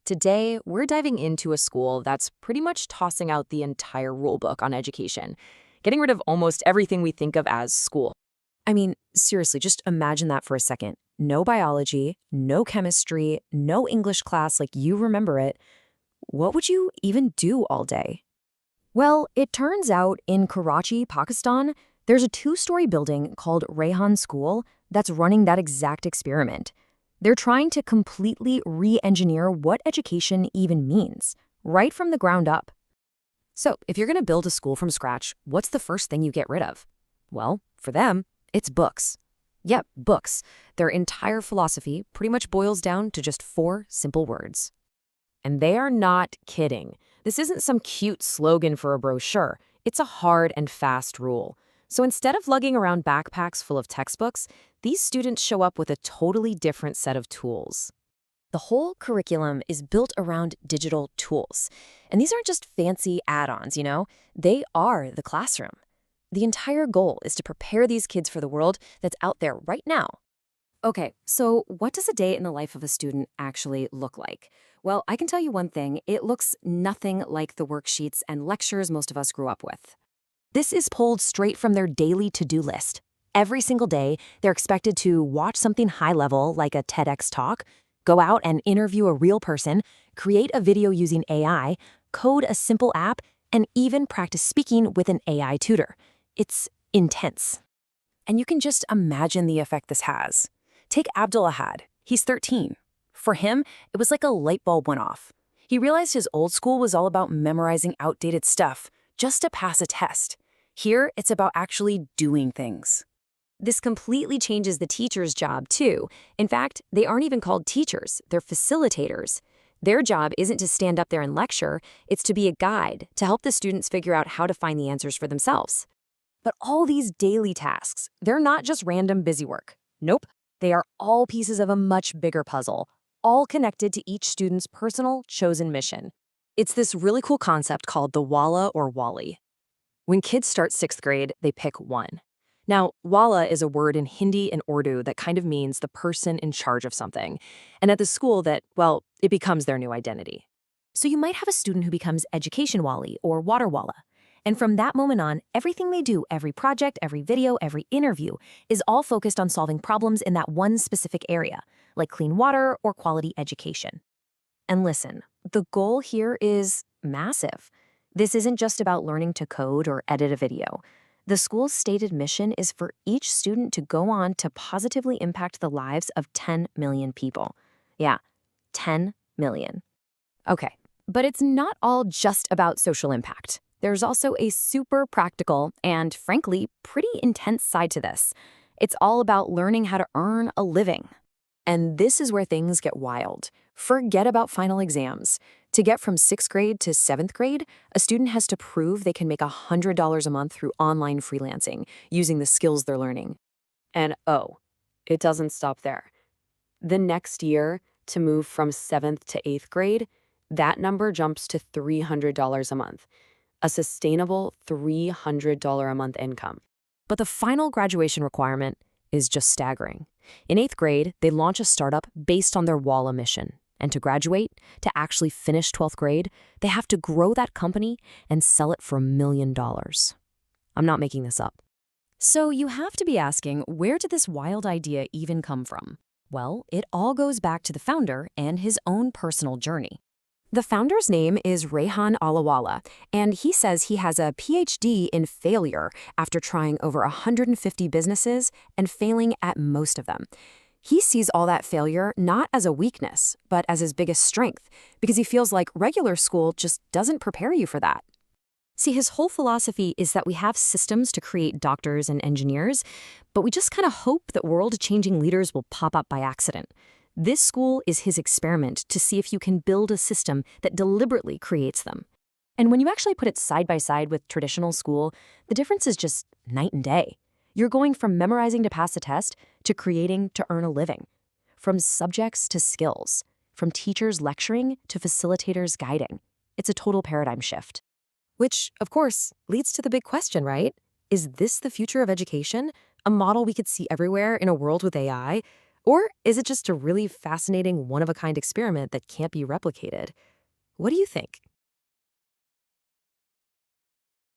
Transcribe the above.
Today, we're diving into a school that's pretty much tossing out the entire rulebook on education, getting rid of almost everything we think of as school. I mean, seriously, just imagine that for a second. No biology, no chemistry, no English class like you remember it. What would you even do all day? Well, it turns out in Karachi, Pakistan, there's a two-story building called Rehan School that's running that exact experiment. They're trying to completely re-engineer what education even means, right from the ground up. So, if you're going to build a school from scratch, what's the first thing you get rid of? Well, for them, it's books. Yep, books. Their entire philosophy pretty much boils down to just four simple words. And they are not kidding. This isn't some cute slogan for a brochure. It's a hard and fast rule. So instead of lugging around backpacks full of textbooks, these students show up with a totally different set of tools. The whole curriculum is built around digital tools. And these aren't just fancy add-ons, They are the classroom. The entire goal is to prepare these kids for the world that's out there right now. Okay, so what does a day in the life of a student actually look like? Well, I can tell you one thing, it looks nothing like the worksheets and lectures most of us grew up with. This is pulled straight from their daily to-do list. Every single day, they're expected to watch something high-level like a TEDx talk, go out and interview a real person, create a video using AI, code a simple app, and even practice speaking with an AI tutor. It's intense. And you can just imagine the effect this has. Take Abdul Ahad. He's 13. For him, it was like a light bulb went off. He realized his old school was all about memorizing outdated stuff just to pass a test. Here, it's about actually doing things. This completely changes the teacher's job, too. In fact, they aren't even called teachers, they're facilitators. Their job isn't to stand up there and lecture, it's to be a guide, to help the students figure out how to find the answers for themselves. But all these daily tasks, they're not just random busy work. Nope, they are all pieces of a much bigger puzzle, all connected to each student's personal, chosen mission. It's this really cool concept called the Walla or Wali. When kids start 6th grade, they pick one. Now, Walla is a word in Hindi and Urdu that kind of means the person in charge of something. And at the school it becomes their new identity. So you might have a student who becomes Education Wali or Water Walla. And from that moment on, everything they do, every project, every video, every interview, is all focused on solving problems in that one specific area, like clean water or quality education. And listen, the goal here is massive. This isn't just about learning to code or edit a video. The school's stated mission is for each student to go on to positively impact the lives of 10 million people. Yeah, 10 million. Okay, but it's not all just about social impact. There's also a super practical and, frankly, pretty intense side to this. It's all about learning how to earn a living. And this is where things get wild. Forget about final exams. To get from 6th grade to 7th grade, a student has to prove they can make $100 a month through online freelancing using the skills they're learning. And it doesn't stop there. The next year, to move from 7th to 8th grade, that number jumps to $300 a month. A sustainable $300 a month income. But the final graduation requirement is just staggering. In 8th grade, they launch a startup based on their Walla mission. And to graduate, to actually finish 12th grade, they have to grow that company and sell it for $1 million. I'm not making this up. So you have to be asking, where did this wild idea even come from? Well, it all goes back to the founder and his own personal journey. The founder's name is Rehan Alawala, and he says he has a PhD in failure after trying over 150 businesses and failing at most of them. He sees all that failure not as a weakness, but as his biggest strength, because he feels like regular school just doesn't prepare you for that. See, his whole philosophy is that we have systems to create doctors and engineers, but we just kind of hope that world-changing leaders will pop up by accident. This school is his experiment to see if you can build a system that deliberately creates them. And when you actually put it side by side with traditional school, the difference is just night and day. You're going from memorizing to pass a test to creating to earn a living. From subjects to skills. From teachers lecturing to facilitators guiding. It's a total paradigm shift. Which, of course, leads to the big question, right? Is this the future of education? A model we could see everywhere in a world with AI? Or is it just a really fascinating, one-of-a-kind experiment that can't be replicated? What do you think?